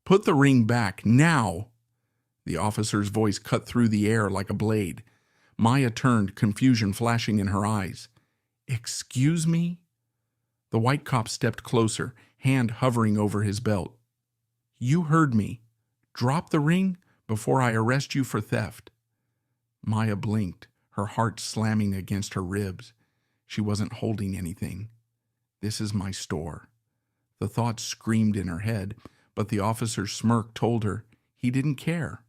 Put the ring back, now! The officer's voice cut through the air like a blade. Maya turned, confusion flashing in her eyes. Excuse me? The white cop stepped closer, hand hovering over his belt. You heard me. Drop the ring before I arrest you for theft. Maya blinked, her heart slamming against her ribs. She wasn't holding anything. This is my store. The thought screamed in her head, but the officer's smirk told her he didn't care.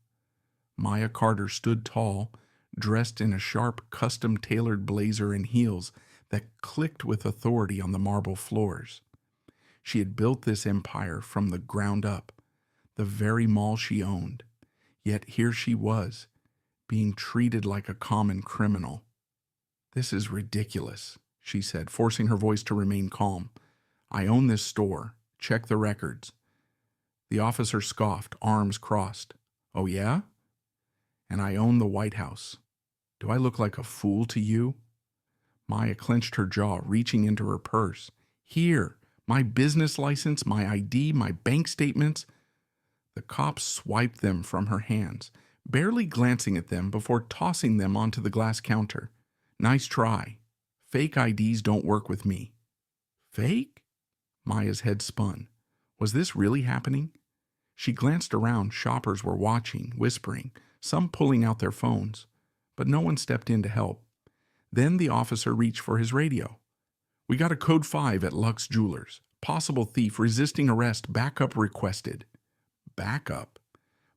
Maya Carter stood tall, dressed in a sharp, custom-tailored blazer and heels that clicked with authority on the marble floors. She had built this empire from the ground up, the very mall she owned. Yet here she was, being treated like a common criminal. This is ridiculous, she said, forcing her voice to remain calm. I own this store. Check the records. The officer scoffed, arms crossed. Oh yeah? And I own the White House. Do I look like a fool to you? Maya clenched her jaw, reaching into her purse. Here, my business license, my ID, my bank statements. The cop swiped them from her hands, barely glancing at them before tossing them onto the glass counter. Nice try. Fake IDs don't work with me. Fake? Maya's head spun. Was this really happening? She glanced around. Shoppers were watching, whispering, some pulling out their phones, but no one stepped in to help. Then the officer reached for his radio. We got a code 5 at Lux Jewelers. Possible thief resisting arrest, backup requested. Backup?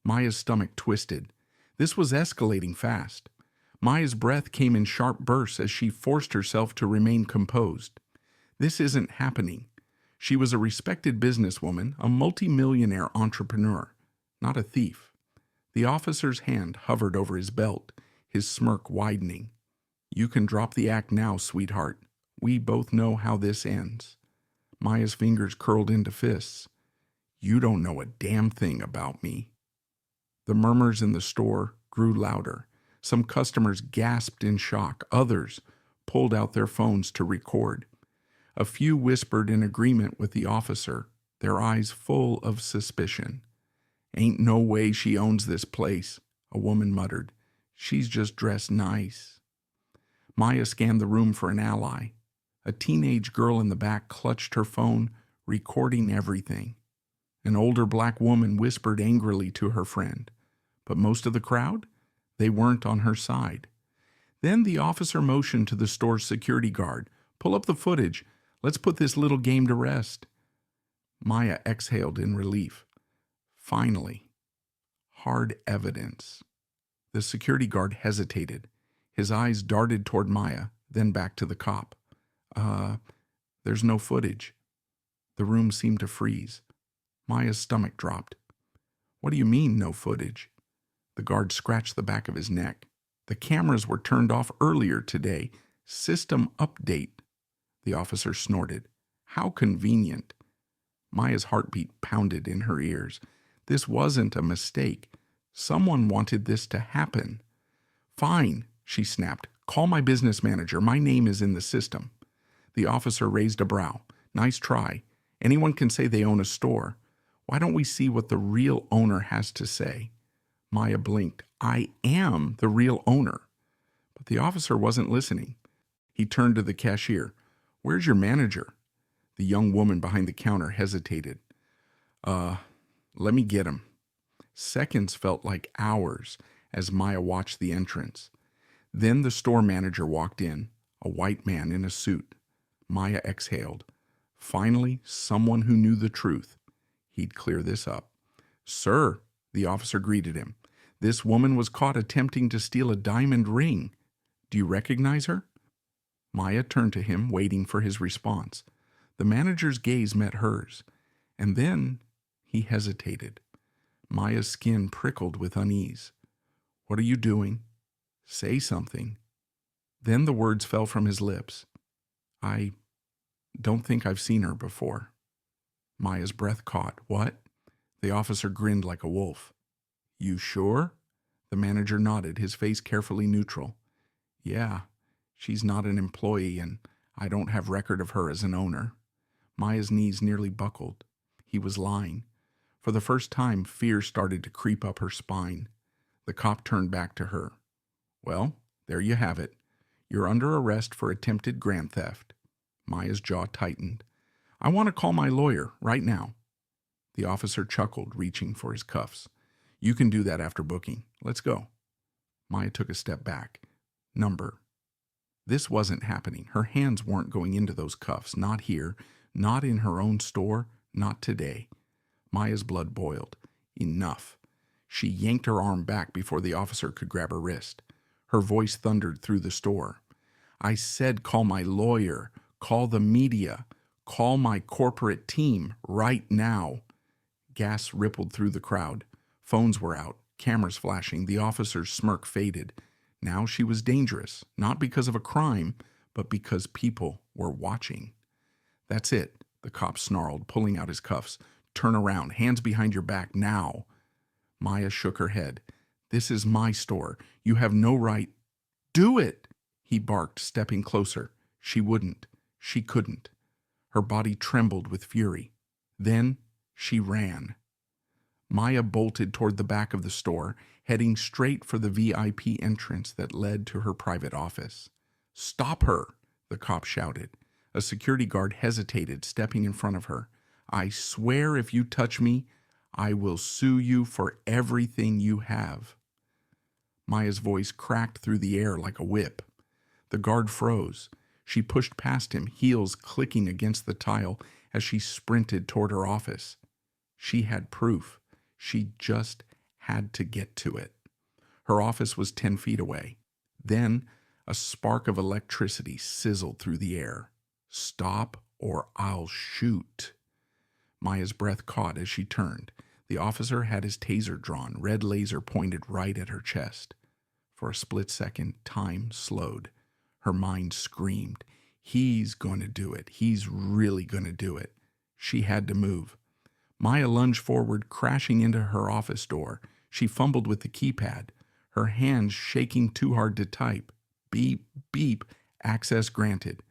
Maya's stomach twisted. This was escalating fast. Maya's breath came in sharp bursts as she forced herself to remain composed. This isn't happening. She was a respected businesswoman, a multimillionaire entrepreneur, not a thief. The officer's hand hovered over his belt, his smirk widening. You can drop the act now, sweetheart. We both know how this ends. Maya's fingers curled into fists. You don't know a damn thing about me. The murmurs in the store grew louder. Some customers gasped in shock. Others pulled out their phones to record. A few whispered in agreement with the officer, their eyes full of suspicion. Ain't no way she owns this place, a woman muttered. She's just dressed nice. Maya scanned the room for an ally. A teenage girl in the back clutched her phone, recording everything. An older black woman whispered angrily to her friend. But most of the crowd? They weren't on her side. Then the officer motioned to the store's security guard. Pull up the footage. Let's put this little game to rest. Maya exhaled in relief. Finally. Hard evidence. The security guard hesitated. His eyes darted toward Maya, then back to the cop. There's no footage. The room seemed to freeze. Maya's stomach dropped. What do you mean, no footage? The guard scratched the back of his neck. The cameras were turned off earlier today. System update. The officer snorted. How convenient. Maya's heartbeat pounded in her ears. This wasn't a mistake. Someone wanted this to happen. Fine, she snapped. Call my business manager. My name is in the system. The officer raised a brow. Nice try. Anyone can say they own a store. Why don't we see what the real owner has to say? Maya blinked. I am the real owner. But the officer wasn't listening. He turned to the cashier. Where's your manager? The young woman behind the counter hesitated. Let me get him. Seconds felt like hours as Maya watched the entrance. Then the store manager walked in, a white man in a suit. Maya exhaled. Finally, someone who knew the truth. He'd clear this up. Sir, the officer greeted him. This woman was caught attempting to steal a diamond ring. Do you recognize her? Maya turned to him, waiting for his response. The manager's gaze met hers, and then he hesitated. Maya's skin prickled with unease. What are you doing? Say something. Then the words fell from his lips. I don't think I've seen her before. Maya's breath caught. What? The officer grinned like a wolf. You sure? The manager nodded, his face carefully neutral. Yeah, she's not an employee, and I don't have record of her as an owner. Maya's knees nearly buckled. He was lying. For the first time, fear started to creep up her spine. The cop turned back to her. Well, there you have it. You're under arrest for attempted grand theft. Maya's jaw tightened. I want to call my lawyer right now. The officer chuckled, reaching for his cuffs. You can do that after booking. Let's go. Maya took a step back. Number. This wasn't happening. Her hands weren't going into those cuffs. Not here. Not in her own store. Not today. Maya's blood boiled. Enough. She yanked her arm back before the officer could grab her wrist. Her voice thundered through the store. I said call my lawyer. Call the media. Call my corporate team right now. Gas rippled through the crowd. Phones were out, cameras flashing. The officer's smirk faded. Now she was dangerous, not because of a crime, but because people were watching. That's it, the cop snarled, pulling out his cuffs. Turn around, hands behind your back now. Maya shook her head. This is my store. You have no right. Do it, he barked, stepping closer. She wouldn't. She couldn't. Her body trembled with fury. Then she ran. Maya bolted toward the back of the store, heading straight for the VIP entrance that led to her private office. Stop her, the cop shouted. A security guard hesitated, stepping in front of her. I swear if you touch me, I will sue you for everything you have. Maya's voice cracked through the air like a whip. The guard froze. She pushed past him, heels clicking against the tile as she sprinted toward her office. She had proof. She just had to get to it. Her office was 10 feet away. Then a spark of electricity sizzled through the air. Stop or I'll shoot. Maya's breath caught as she turned. The officer had his taser drawn, red laser pointed right at her chest. For a split second, time slowed. Her mind screamed, he's going to do it. He's really going to do it. She had to move. Maya lunged forward, crashing into her office door. She fumbled with the keypad, her hands shaking too hard to type. Beep, beep, access granted.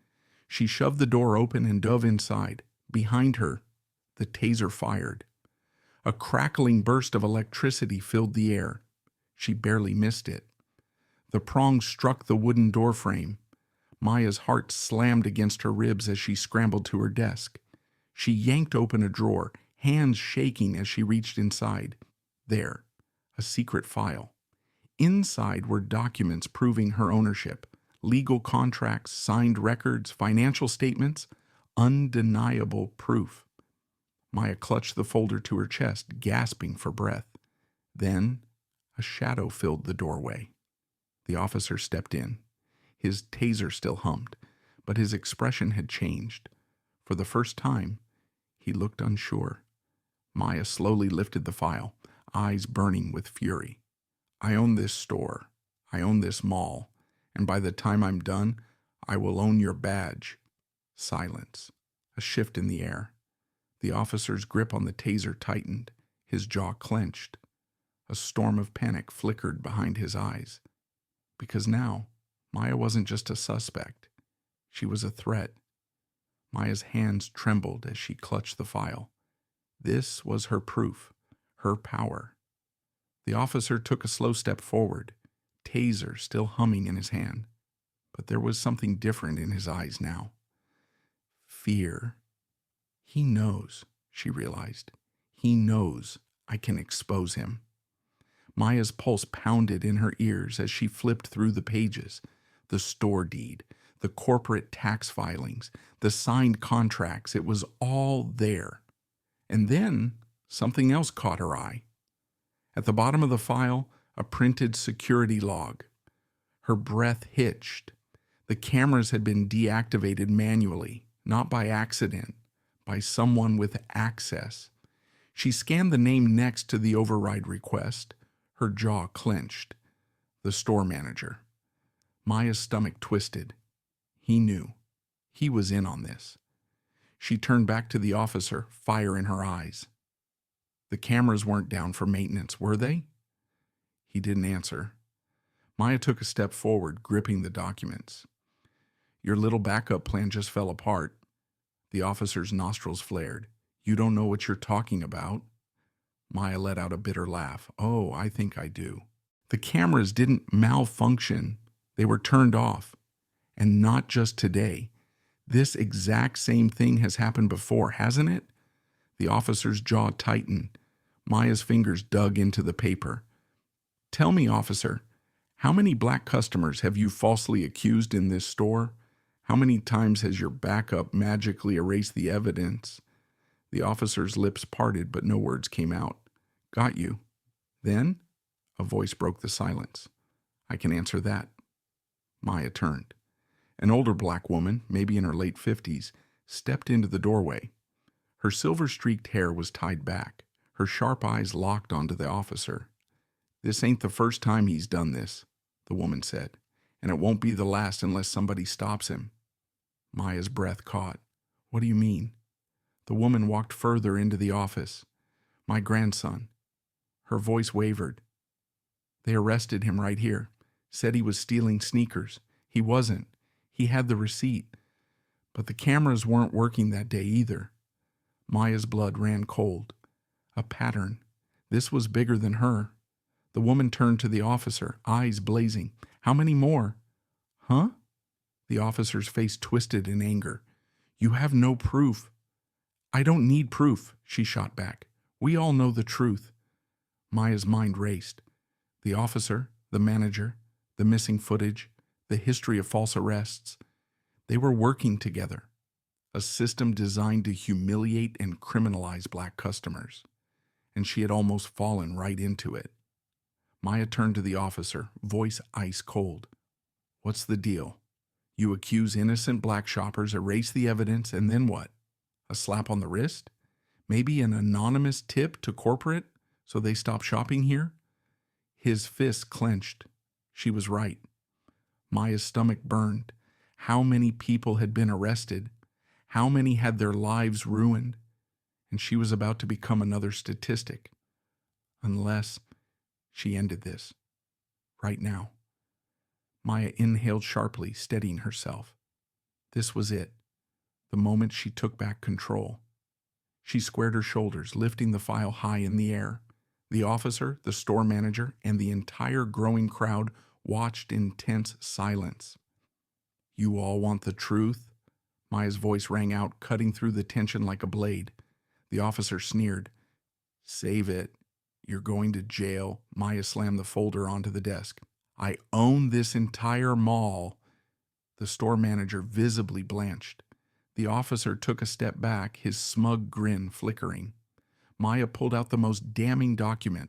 She shoved the door open and dove inside. Behind her, the taser fired. A crackling burst of electricity filled the air. She barely missed it. The prong struck the wooden doorframe. Maya's heart slammed against her ribs as she scrambled to her desk. She yanked open a drawer, hands shaking as she reached inside. There, a secret file. Inside were documents proving her ownership, legal contracts, signed records, financial statements, undeniable proof. Maya clutched the folder to her chest, gasping for breath. Then, a shadow filled the doorway. The officer stepped in. His taser still hummed, but his expression had changed. For the first time, he looked unsure. Maya slowly lifted the file, eyes burning with fury. I own this store. I own this mall. And by the time I'm done, I will own your badge. Silence. A shift in the air. The officer's grip on the taser tightened. His jaw clenched. A storm of panic flickered behind his eyes. Because now, Maya wasn't just a suspect. She was a threat. Maya's hands trembled as she clutched the file. This was her proof, her power. The officer took a slow step forward, taser still humming in his hand. But there was something different in his eyes now. Fear. He knows, she realized. He knows I can expose him. Maya's pulse pounded in her ears as she flipped through the pages. The store deed, the corporate tax filings, the signed contracts. It was all there. And then something else caught her eye. At the bottom of the file, a printed security log. Her breath hitched. The cameras had been deactivated manually, not by accident, by someone with access. She scanned the name next to the override request. Her jaw clenched. The store manager. Maya's stomach twisted. He knew. He was in on this. She turned back to the officer, fire in her eyes. The cameras weren't down for maintenance, were they? He didn't answer. Maya took a step forward, gripping the documents. Your little backup plan just fell apart. The officer's nostrils flared. You don't know what you're talking about. Maya let out a bitter laugh. Oh, I think I do. The cameras didn't malfunction. They were turned off. And not just today. This exact same thing has happened before, hasn't it? The officer's jaw tightened. Maya's fingers dug into the paper. Tell me, officer, how many black customers have you falsely accused in this store? How many times has your backup magically erased the evidence? The officer's lips parted, but no words came out. Got you. Then? A voice broke the silence. I can answer that. Maya turned. An older black woman, maybe in her late 50s, stepped into the doorway. Her silver-streaked hair was tied back. Her sharp eyes locked onto the officer. This ain't the first time he's done this, the woman said, and it won't be the last unless somebody stops him. Maya's breath caught. What do you mean? The woman walked further into the office. My grandson. Her voice wavered. They arrested him right here. Said he was stealing sneakers. He wasn't. He had the receipt. But the cameras weren't working that day either. Maya's blood ran cold. A pattern. This was bigger than her. The woman turned to the officer, eyes blazing. How many more? Huh? The officer's face twisted in anger. You have no proof. I don't need proof, she shot back. We all know the truth. Maya's mind raced. The officer, the manager, the missing footage, the history of false arrests. They were working together. A system designed to humiliate and criminalize black customers. And she had almost fallen right into it. Maya turned to the officer, voice ice cold. What's the deal? You accuse innocent black shoppers, erase the evidence, and then what? A slap on the wrist? Maybe an anonymous tip to corporate so they stop shopping here? His fists clenched. She was right. Maya's stomach burned. How many people had been arrested? How many had their lives ruined? And she was about to become another statistic. Unless she ended this. Right now. Maya inhaled sharply, steadying herself. This was it. The moment she took back control. She squared her shoulders, lifting the file high in the air. The officer, the store manager, and the entire growing crowd watched in tense silence. You all want the truth? Maya's voice rang out, cutting through the tension like a blade. The officer sneered. Save it. You're going to jail. Maya slammed the folder onto the desk. I own this entire mall. The store manager visibly blanched. The officer took a step back, his smug grin flickering. Maya pulled out the most damning document,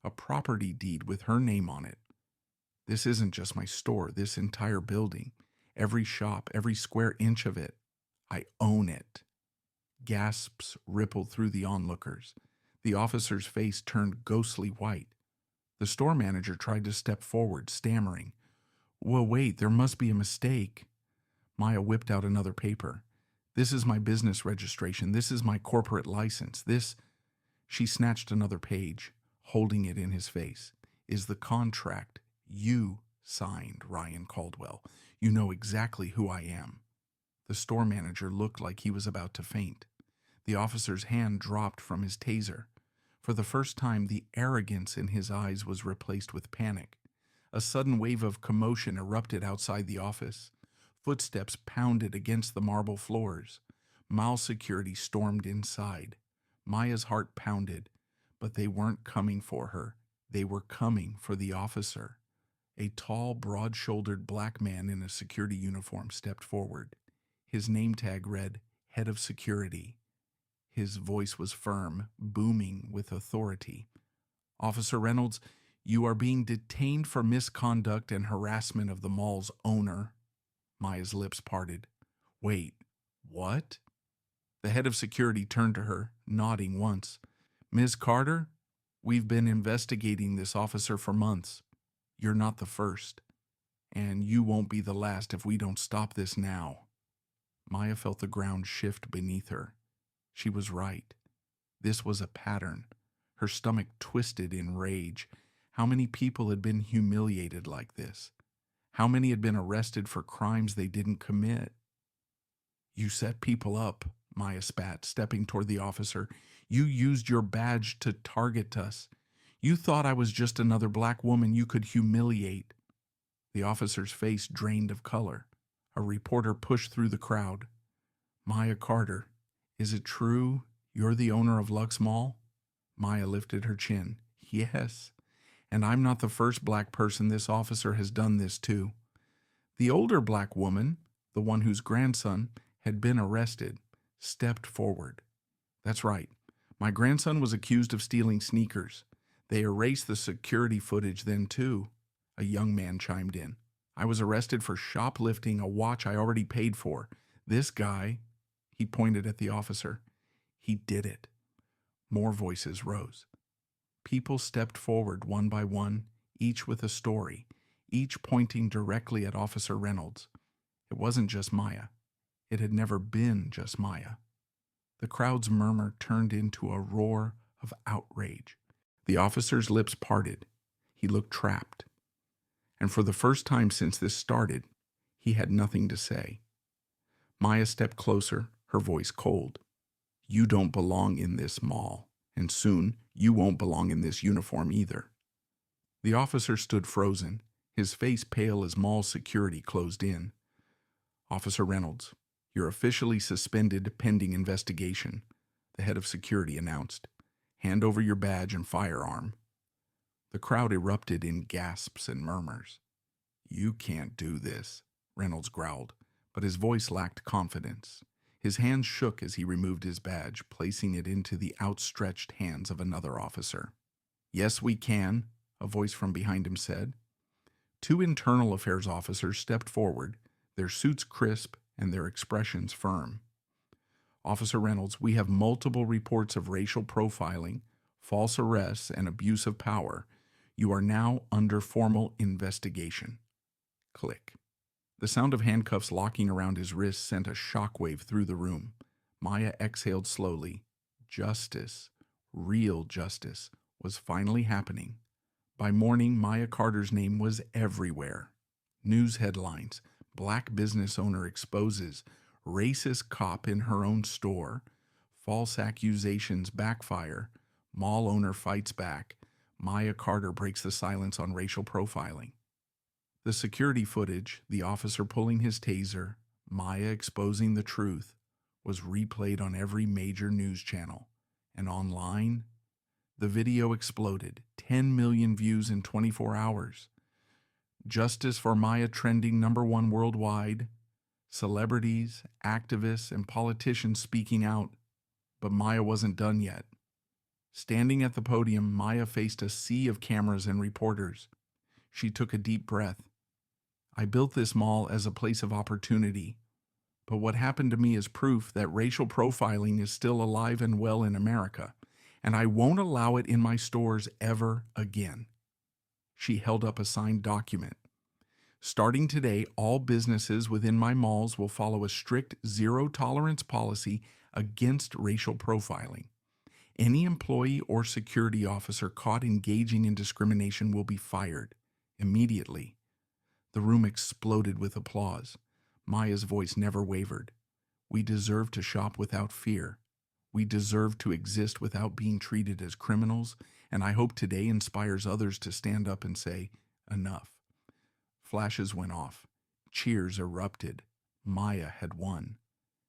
a property deed with her name on it. This isn't just my store, this entire building. Every shop, every square inch of it. I own it. Gasps rippled through the onlookers. The officer's face turned ghostly white. The store manager tried to step forward, stammering. Well, wait, there must be a mistake. Maya whipped out another paper. This is my business registration. This is my corporate license. This... She snatched another page, holding it in his face. Is the contract you signed, Ryan Caldwell. You know exactly who I am. The store manager looked like he was about to faint. The officer's hand dropped from his taser. For the first time, the arrogance in his eyes was replaced with panic. A sudden wave of commotion erupted outside the office. Footsteps pounded against the marble floors. Mall security stormed inside. Maya's heart pounded, but they weren't coming for her. They were coming for the officer. A tall, broad-shouldered black man in a security uniform stepped forward. His name tag read, Head of Security. His voice was firm, booming with authority. Officer Reynolds, you are being detained for misconduct and harassment of the mall's owner. Maya's lips parted. Wait, what? The head of security turned to her, nodding once. Ms. Carter, we've been investigating this officer for months. You're not the first. And you won't be the last if we don't stop this now. Maya felt the ground shift beneath her. She was right. This was a pattern. Her stomach twisted in rage. How many people had been humiliated like this? How many had been arrested for crimes they didn't commit? You set people up, Maya spat, stepping toward the officer. You used your badge to target us. You thought I was just another black woman you could humiliate." The officer's face drained of color. A reporter pushed through the crowd. "Maya Carter, is it true you're the owner of Lux Mall?" Maya lifted her chin. "Yes, and I'm not the first black person this officer has done this to." The older black woman, the one whose grandson had been arrested, stepped forward. "That's right. My grandson was accused of stealing sneakers. They erased the security footage then, too," a young man chimed in. "I was arrested for shoplifting a watch I already paid for. This guy," he pointed at the officer, "he did it." More voices rose. People stepped forward one by one, each with a story, each pointing directly at Officer Reynolds. It wasn't just Maya. It had never been just Maya. The crowd's murmur turned into a roar of outrage. The officer's lips parted. He looked trapped. And for the first time since this started, he had nothing to say. Maya stepped closer, her voice cold. "You don't belong in this mall, and soon you won't belong in this uniform either." The officer stood frozen, his face pale as mall security closed in. "Officer Reynolds, you're officially suspended pending investigation," the head of security announced. "Hand over your badge and firearm." The crowd erupted in gasps and murmurs. "You can't do this," Reynolds growled, but his voice lacked confidence. His hands shook as he removed his badge, placing it into the outstretched hands of another officer. "Yes, we can," a voice from behind him said. Two internal affairs officers stepped forward, their suits crisp and their expressions firm. "Officer Reynolds, we have multiple reports of racial profiling, false arrests, and abuse of power. You are now under formal investigation." Click. The sound of handcuffs locking around his wrists sent a shockwave through the room. Maya exhaled slowly. Justice, real justice, was finally happening. By morning, Maya Carter's name was everywhere. News headlines: Black business owner exposes racist cop in her own store, false accusations backfire, mall owner fights back, Maya Carter breaks the silence on racial profiling. The security footage, the officer pulling his taser, Maya exposing the truth, was replayed on every major news channel. And online, the video exploded. 10 million views in 24 hours. Justice for Maya trending #1 worldwide. Celebrities, activists, and politicians speaking out. But Maya wasn't done yet. Standing at the podium, Maya faced a sea of cameras and reporters. She took a deep breath. "I built this mall as a place of opportunity. But what happened to me is proof that racial profiling is still alive and well in America, and I won't allow it in my stores ever again." She held up a signed document. "Starting today, all businesses within my malls will follow a strict zero-tolerance policy against racial profiling. Any employee or security officer caught engaging in discrimination will be fired immediately." The room exploded with applause. Maya's voice never wavered. "We deserve to shop without fear. We deserve to exist without being treated as criminals, and I hope today inspires others to stand up and say, 'Enough.'" Flashes went off. Cheers erupted. Maya had won.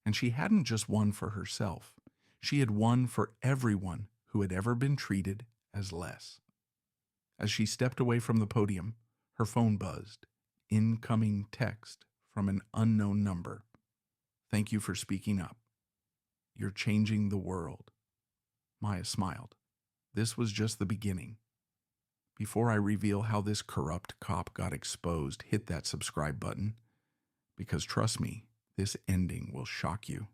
And she hadn't just won for herself. She had won for everyone who had ever been treated as less. As she stepped away from the podium, her phone buzzed. Incoming text from an unknown number. "Thank you for speaking up. You're changing the world." Maya smiled. This was just the beginning. Before I reveal how this corrupt cop got exposed, hit that subscribe button. Because trust me, this ending will shock you.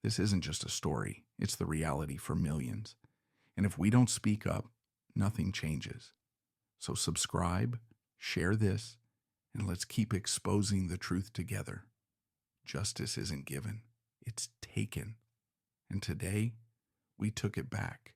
This isn't just a story, it's the reality for millions. And if we don't speak up, nothing changes. So subscribe, share this, and let's keep exposing the truth together. Justice isn't given, it's taken. And today, we took it back.